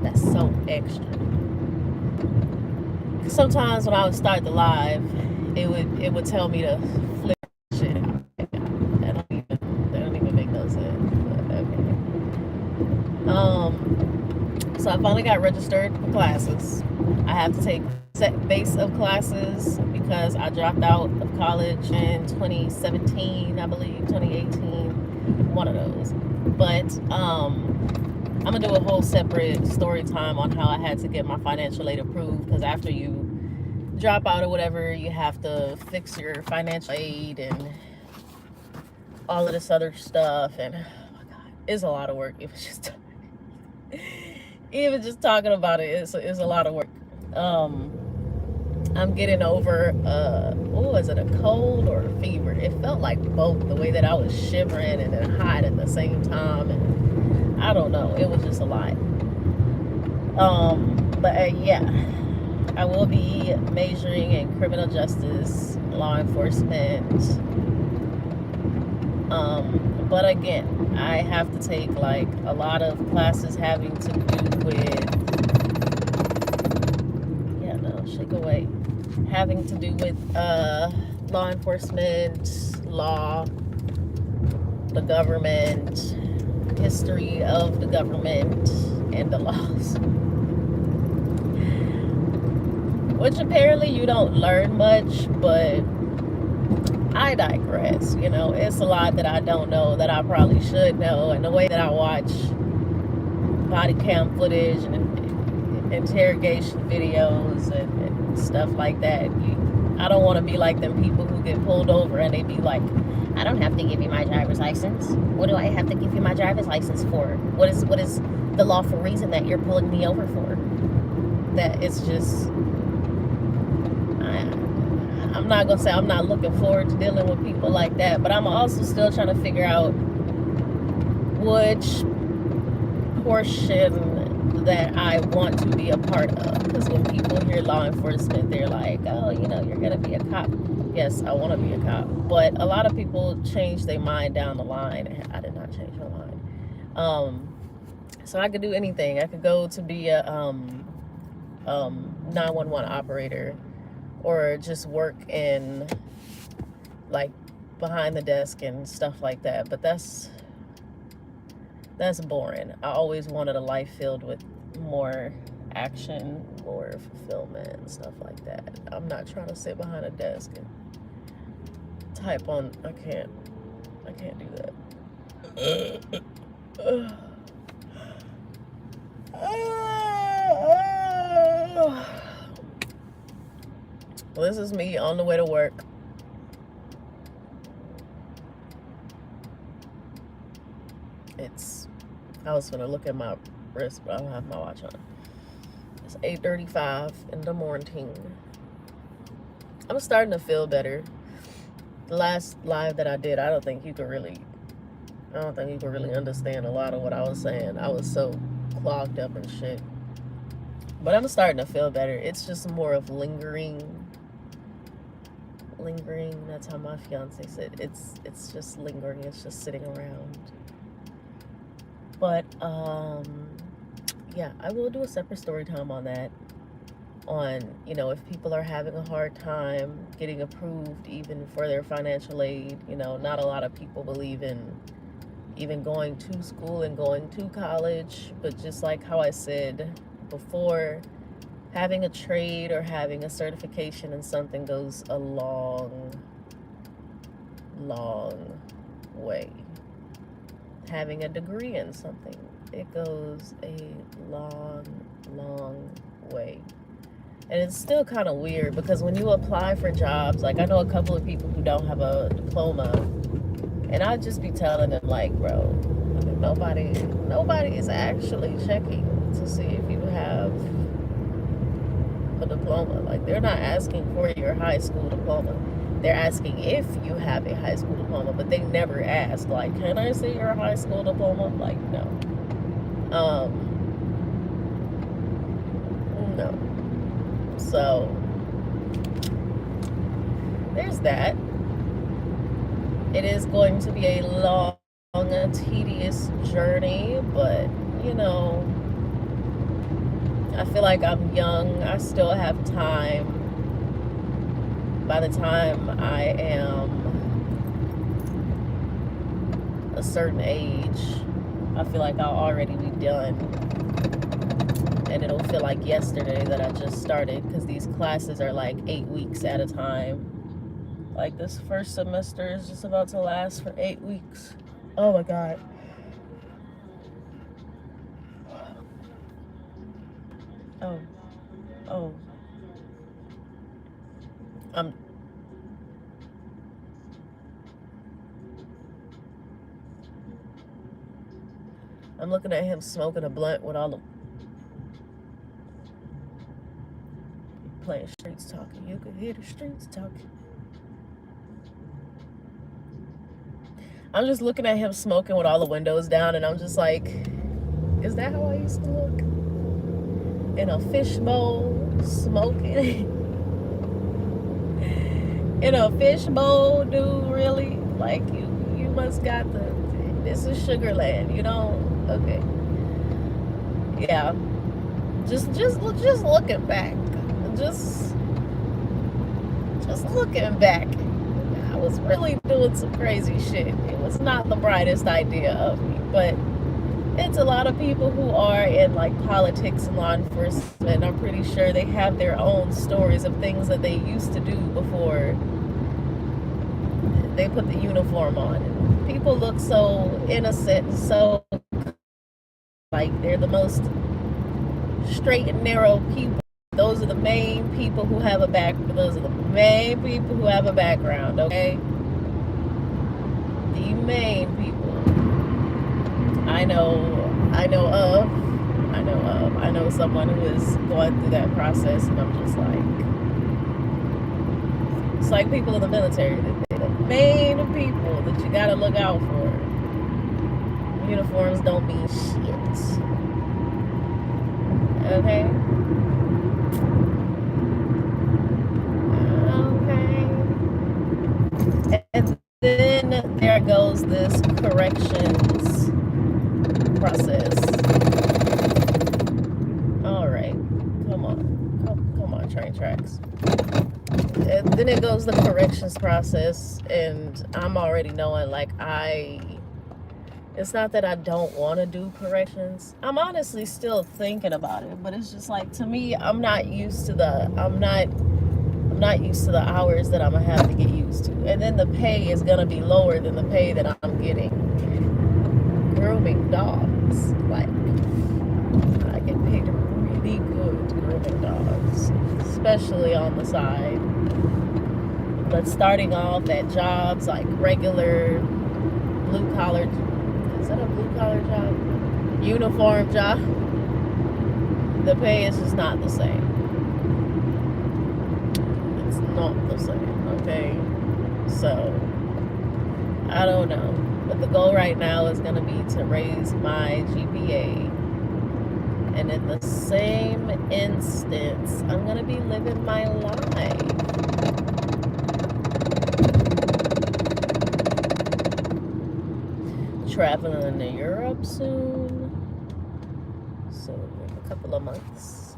That's so extra. Sometimes when I would start the live, it would tell me to flip shit out. That don't even make no sense. But okay. So I finally got registered for classes. I have to take set base of classes because I dropped out of college in 2017, I believe, 2018, one of those. But I'm gonna do a whole separate story time on how I had to get my financial aid approved, because after you drop out or whatever, you have to fix your financial aid and all of this other stuff. And oh my god, it's a lot of work. It was just even just talking about it, it's a lot of work. Um, I'm getting over oh, is it a cold or a fever? It felt like both, the way that I was shivering and then hot at the same time, and I don't know, it was just a lot. But yeah, I will be majoring in criminal justice, law enforcement. But again, I have to take like a lot of classes having to do with, yeah, no, shake away, having to do with law enforcement, law, the government, history of the government, and the laws. Which apparently you don't learn much, but I digress. It's a lot that I don't know that I probably should know. And the way that I watch body cam footage and interrogation videos and stuff like that, I don't want to be like them people who get pulled over and they be like, I don't have to give you my driver's license. What do I have to give you my driver's license for? What is the lawful reason that you're pulling me over for? That it's just, I'm not gonna say I'm not looking forward to dealing with people like that, but I'm also still trying to figure out which portion that I want to be a part of. Because when people hear law enforcement, they're like, oh, you're gonna be a cop. Yes, I want to be a cop, but a lot of people change their mind down the line. I did not change my mind. So I could do anything. I could go to be a 911 operator, or just work in like behind the desk and stuff like that. But that's boring. I always wanted a life filled with more action, more fulfillment, and stuff like that. I'm not trying to sit behind a desk and type on. I can't do that. Well, this is me on the way to work. I was gonna look at my wrist, but I don't have my watch on. It's 8:35 in the morning. I'm starting to feel better. The last live that I did, I don't think you could really understand a lot of what I was saying. I was so clogged up and shit. But I'm starting to feel better. It's just more of lingering. That's how my fiance said. It's just lingering. It's just sitting around. But yeah, I will do a separate story time on that. On, if people are having a hard time getting approved even for their financial aid. Not a lot of people believe in even going to school and going to college. But just like how I said before, having a trade or having a certification in something goes a long way. Having a degree in something, it goes a long way. And it's still kind of weird, because when you apply for jobs, like I know a couple of people who don't have a diploma, and I'd just be telling them like, bro, nobody is actually checking to see if you have a diploma. Like, they're not asking for your high school diploma. They're asking if you have a high school diploma, but they never ask, like, can I see your high school diploma? Like, no. No. So, there's that. It is going to be a long, tedious journey, but, I feel like I'm young. I still have time. By the time I am a certain age, I feel like I'll already be done. And it'll feel like yesterday that I just started, because these classes are like 8 weeks at a time. Like this first semester is just about to last for 8 weeks. Oh my God. Oh. I'm looking at him smoking a blunt with all the playing streets talking. You can hear the streets talking. I'm just looking at him smoking with all the windows down, and I'm just like, is that how I used to look? In a fishbowl, smoking. In a fishbowl, dude, really? Like, you must got this is Sugarland, you know? Okay. Yeah. Just looking back. Just looking back. I was really doing some crazy shit. It was not the brightest idea of me, but it's a lot of people who are in like politics and law enforcement. I'm pretty sure they have their own stories of things that they used to do before they put the uniform on. People look so innocent, so like they're the most straight and narrow people. Those are the main people who have a those are the main people who have a background, okay? The main people. I know someone who is going through that process, and I'm just like, it's like people in the military. They're the main people that you gotta look out for. Uniforms don't mean shit. Okay? And then there goes this corrections process. All right, come on, train tracks. And then it goes the corrections process, and I'm already knowing, like, it's not that I don't want to do corrections. I'm honestly still thinking about it, but it's just like, to me, I'm not used to the hours that I'm gonna have to get used to. And then the pay is gonna be lower than the pay that I'm getting grooming dogs. Like, I get paid really good grooming dogs, especially on the side. But starting off at jobs like regular blue collar, is that a blue collar job? Uniform job, the pay is just not the same. Not the same, okay? So I don't know, but the goal right now is going to be to raise my GPA, and in the same instance, I'm going to be living my life. Traveling to Europe soon, so in a couple of months,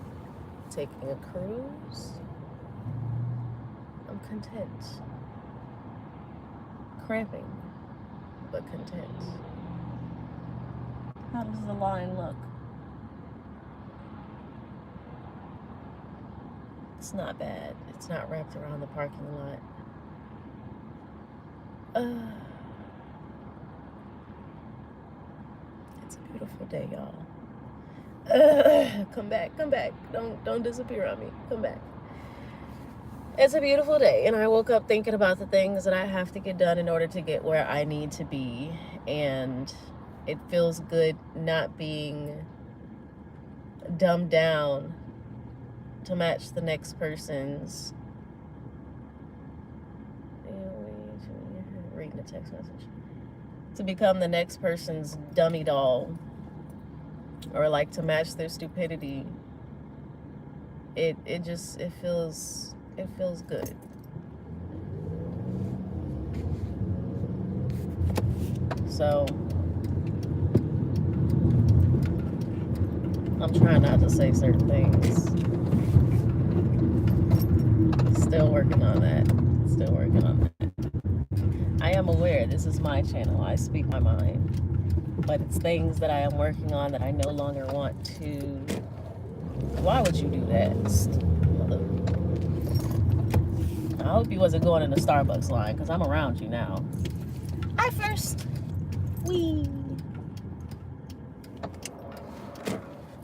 taking a cruise. I'm content. Cramping, but content. How does the line look? It's not bad. It's not wrapped around the parking lot. It's a beautiful day, y'all. Come back. Don't disappear on me. Come back. It's a beautiful day, and I woke up thinking about the things that I have to get done in order to get where I need to be, and it feels good not being dumbed down to match the next person's. Reading the text message. To become the next person's dummy doll, or like to match their stupidity. It feels good. So I'm trying not to say certain things. Still working on that. Still working on that. I am aware this is my channel. I speak my mind. But it's things that I am working on that I no longer want to. Why would you do that? I hope you wasn't going in the Starbucks line because I'm around you now. I first. Wee.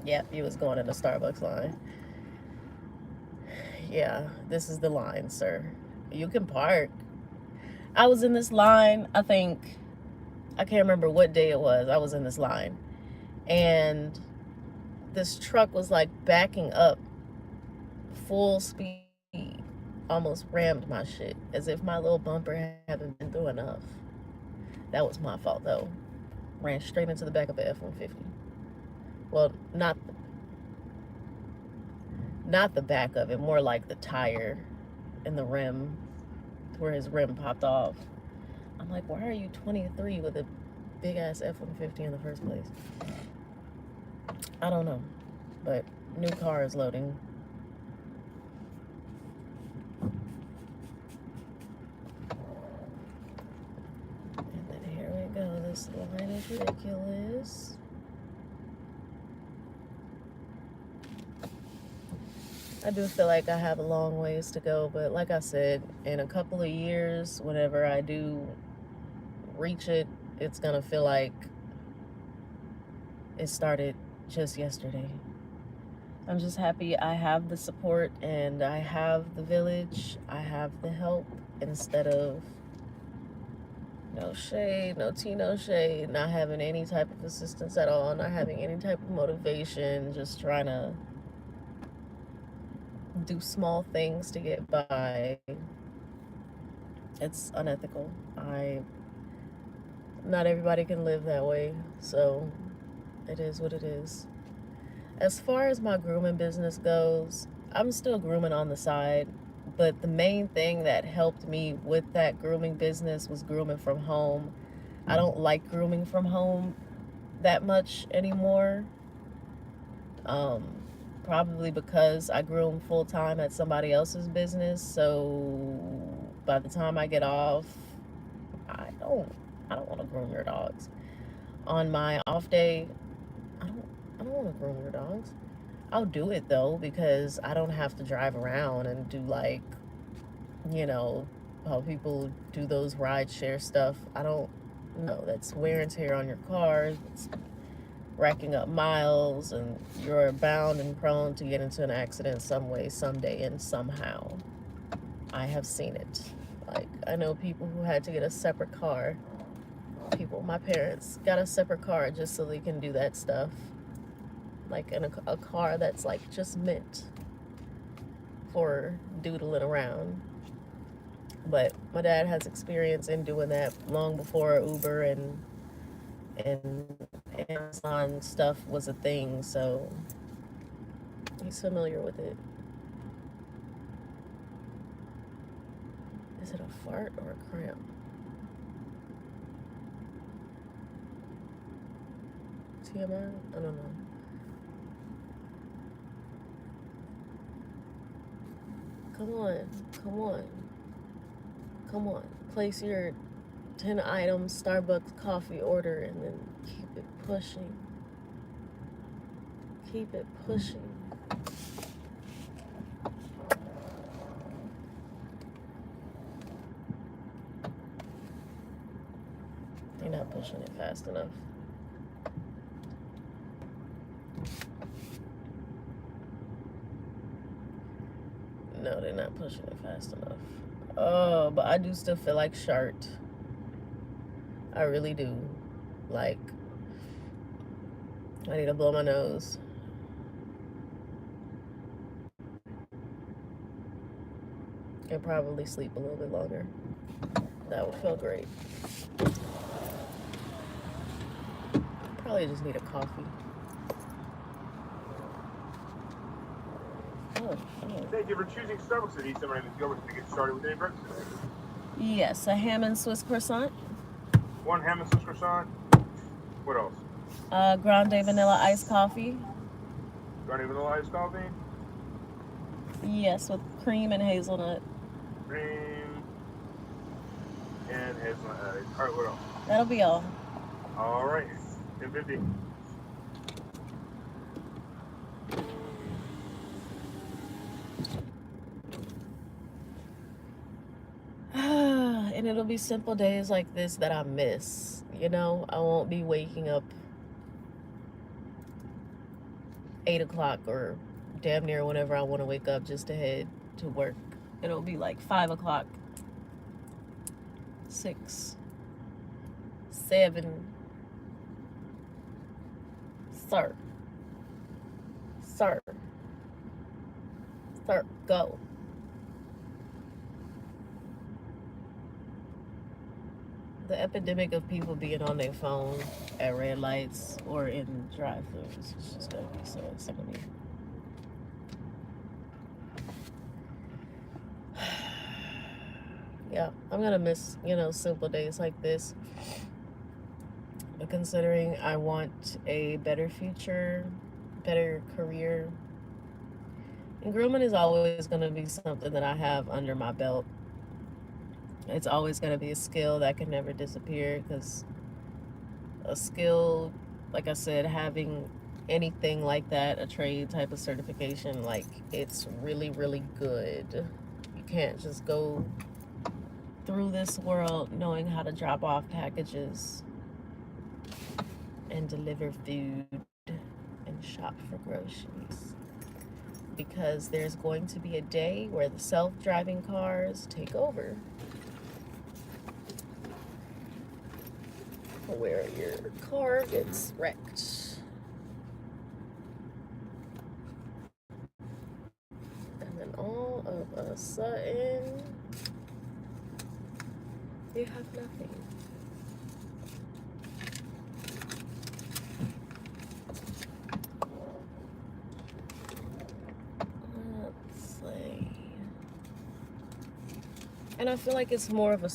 Yep, you was going in the Starbucks line. Yeah, this is the line, sir. You can park. I was in this line, I can't remember what day it was. I was in this line. And this truck was like backing up full speed. Almost rammed my shit. As if my little bumper hadn't been through enough. That was my fault though. Ran straight into the back of the F-150. Well, not the back of it, more like the tire and the rim, where his rim popped off. I'm like, why are you 23 with a big ass F-150 in the first place? I don't know, but new car is loading. And then here we go. This line is ridiculous. I do feel like I have a long ways to go, but like I said, in a couple of years, whenever I do reach it, it's gonna feel like it started just yesterday. I'm just happy I have the support and I have the village, I have the help, instead of no shade, no tea, no shade, not having any type of assistance at all, not having any type of motivation, just trying to do small things to get by. It's unethical. Not everybody can live that way, so it is what it is. As far as my grooming business goes, I'm still grooming on the side, but the main thing that helped me with that grooming business was grooming from home. I don't like grooming from home that much anymore. Probably because I groom full-time at somebody else's business, so by the time I get off, I don't want to groom your dogs. On my off day, I don't want to groom your dogs. I'll do it though, because I don't have to drive around and do, like, you know, how people do those ride share stuff. I don't know. That's wear and tear on your car. It's racking up miles, and you're bound and prone to get into an accident some way, someday, and somehow. I have seen it. Like, I know people who had to get a separate car. My parents got a separate car just so they can do that stuff. Like, in a car that's like just meant for doodling around. But my dad has experience in doing that long before Uber and Amazon stuff was a thing, so he's familiar with it. Is it a fart or a cramp? TMI? I don't know. Come on, come on, come on. Place your 10 items Starbucks coffee order and then keep it pushing. Keep it pushing. You're not pushing it fast enough. No, they're not pushing it fast enough. Oh, but I do still feel like shart. I really do. Like, I need to blow my nose. And probably sleep a little bit longer. That would feel great. Probably just need a coffee. Oh. Thank you for choosing Starbucks at East. My name is Gilbert. To get started with any breakfast today? Yes, a ham and Swiss croissant. One ham and Swiss croissant. What else? Grande vanilla iced coffee. Garnier vanilla iced coffee? Yes, with cream and hazelnut. Cream and hazelnut added. Alright, what else? That'll be all. Alright, $10.50. And it'll be simple days like this that I miss. You know, I won't be waking up 8 o'clock or damn near whenever I want to wake up just to head to work. It'll be like 5 o'clock, 6, 7. Sir, go. The epidemic of people being on their phone at red lights or in drive-thrus is just gonna be so insane to me. Yeah, I'm gonna miss, you know, simple days like this. But considering I want a better future, better career, and grooming is always gonna be something that I have under my belt. It's always going to be a skill that can never disappear, because a skill, like I said, having anything like that, a trade type of certification, like, it's really, really good. You can't just go through this world knowing how to drop off packages and deliver food and shop for groceries, because there's going to be a day where the self-driving cars take over, where your car gets wrecked. And then all of a sudden, you have nothing. Let's see. And I feel like it's more of a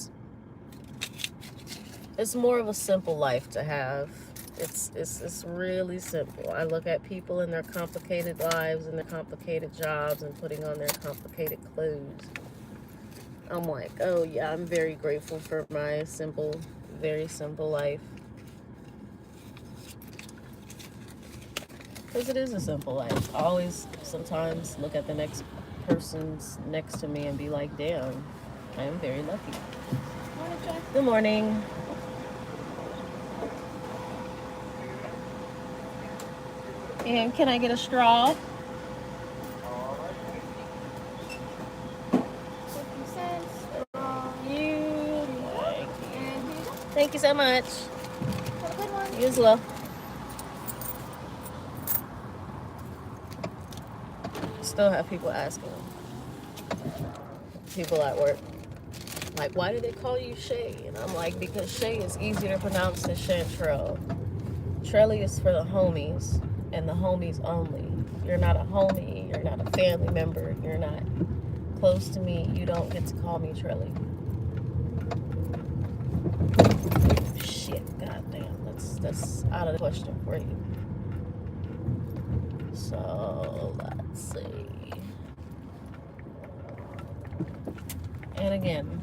simple life to have. It's really simple. I look at people in their complicated lives and their complicated jobs and putting on their complicated clothes. I'm like, oh yeah, I'm very grateful for my simple, very simple life. Because it is a simple life. I always sometimes look at the next person's next to me and be like, damn, I am very lucky. Good morning. And can I get a straw? Thank you so much. Have a good one. You as well. Still have people asking. People at work. Like, why do they call you Shay? And I'm like, because Shay is easier to pronounce than Chantrell. Trelly is for the homies, and the homies only. You're not a homie, you're not a family member, you're not close to me, you don't get to call me Trelly. Shit, goddamn, that's out of the question for you. So, let's see. And again,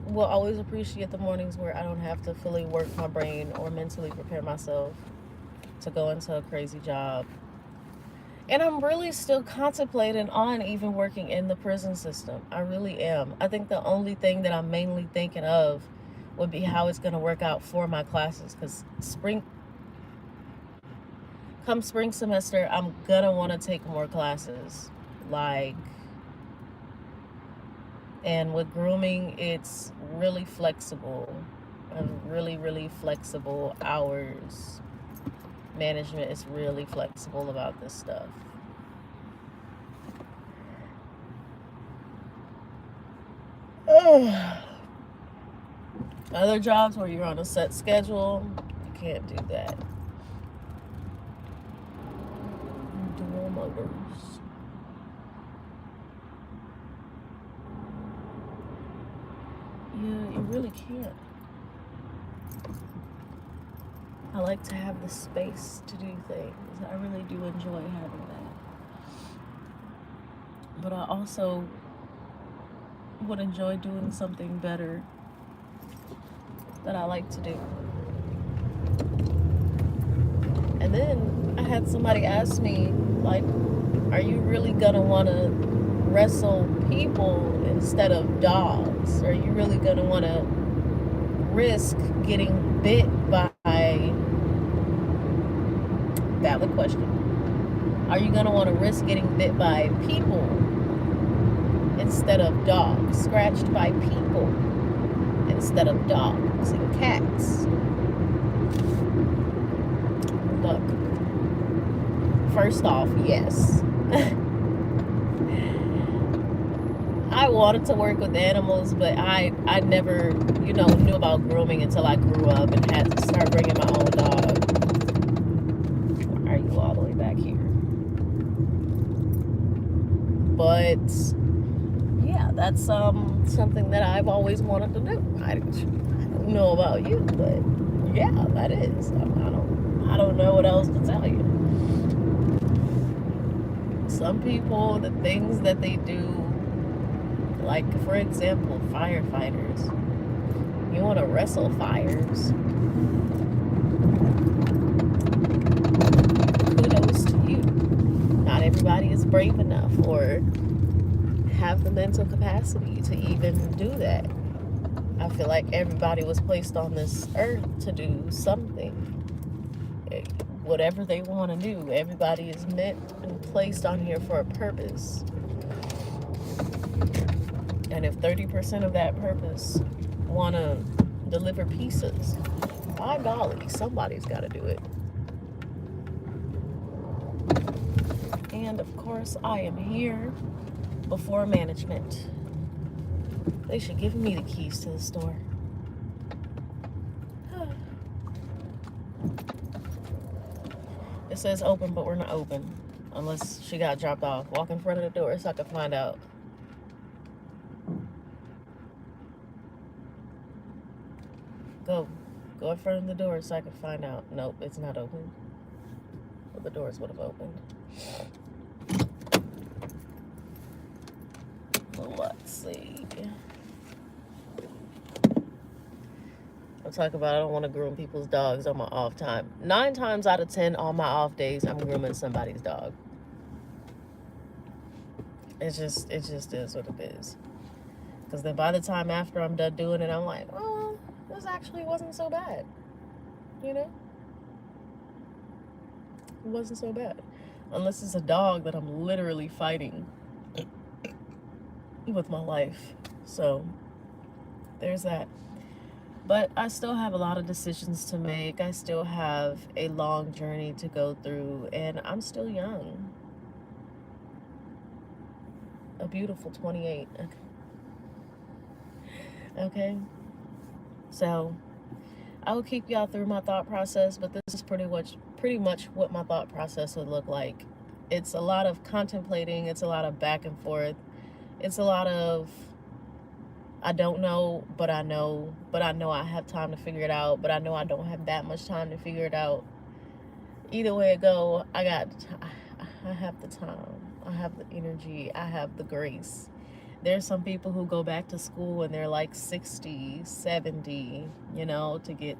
we'll always appreciate the mornings where I don't have to fully work my brain or mentally prepare myself to go into a crazy job. And I'm really still contemplating on even working in the prison system. I really am. I think the only thing that I'm mainly thinking of would be how it's going to work out for my classes, because come spring semester, I'm going to want to take more classes. And with grooming, it's really flexible. Really, really flexible hours. Management is really flexible about this stuff. Other jobs where you're on a set schedule, you can't do that. Dual motors. Yeah, you really can't. I like to have the space to do things. I really do enjoy having that. But I also would enjoy doing something better that I like to do. And then I had somebody ask me, like, are you really gonna wanna wrestle people instead of dogs? Are you really gonna wanna risk getting bit by, valid question, are you gonna wanna risk getting bit by people instead of dogs, scratched by people instead of dogs and cats? Look, first off, yes. I wanted to work with animals, but I never, knew about grooming until I grew up and had to start bringing my own dog. Why are you all the way back here? But yeah, that's something that I've always wanted to do. I don't know about you, but yeah, that is. I don't know what else to tell you. Some people, the things that they do, like, for example, firefighters. You want to wrestle fires? Kudos to you. Not everybody is brave enough or have the mental capacity to even do that. I feel like everybody was placed on this earth to do something. Whatever they want to do. Everybody is meant and placed on here for a purpose. And if 30% of that purpose want to deliver pizzas, by golly, somebody's got to do it. And of course, I am here before management. They should give me the keys to the store. It says open, but we're not open. Unless she got dropped off. Walk in front of the door so I can find out. Go in front of the door so I can find out. Nope, it's not open. Well, the doors would have opened. Let's see. I'm talking about I don't want to groom people's dogs on my off time. 9 times out of 10 on my off days, I'm grooming somebody's dog. It just is what it is. Because then by the time after I'm done doing it, I'm like, oh, this actually wasn't so bad. It wasn't so bad. Unless it's a dog that I'm literally fighting with my life. So there's that. But I still have a lot of decisions to make. I still have a long journey to go through. And I'm still young. A beautiful 28. Okay. So I will keep y'all through my thought process, but this is pretty much what my thought process would look like. It's a lot of contemplating. It's a lot of back and forth. It's a lot of I don't know, but I know I have time to figure it out, but I know I don't have that much time to figure it out. Either way it go, I have the time. I have the energy. I have the grace. There's some people who go back to school and they're like 60, 70, to get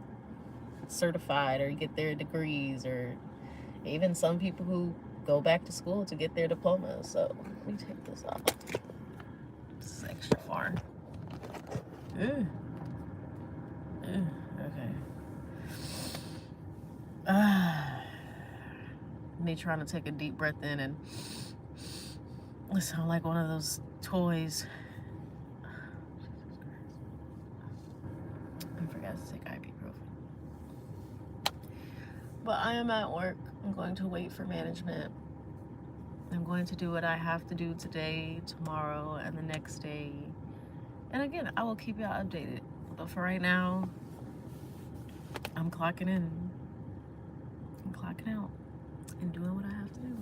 certified or get their degrees, or even some people who go back to school to get their diplomas. So let me take this off. This is extra far. Okay. Me trying to take a deep breath in, and it sounds like one of those toys. I forgot to take ibuprofen. But I am at work. I'm going to wait for management. I'm going to do what I have to do today, tomorrow, and the next day. And again, I will keep y'all updated. But for right now, I'm clocking in. I'm clocking out and doing what I have to do.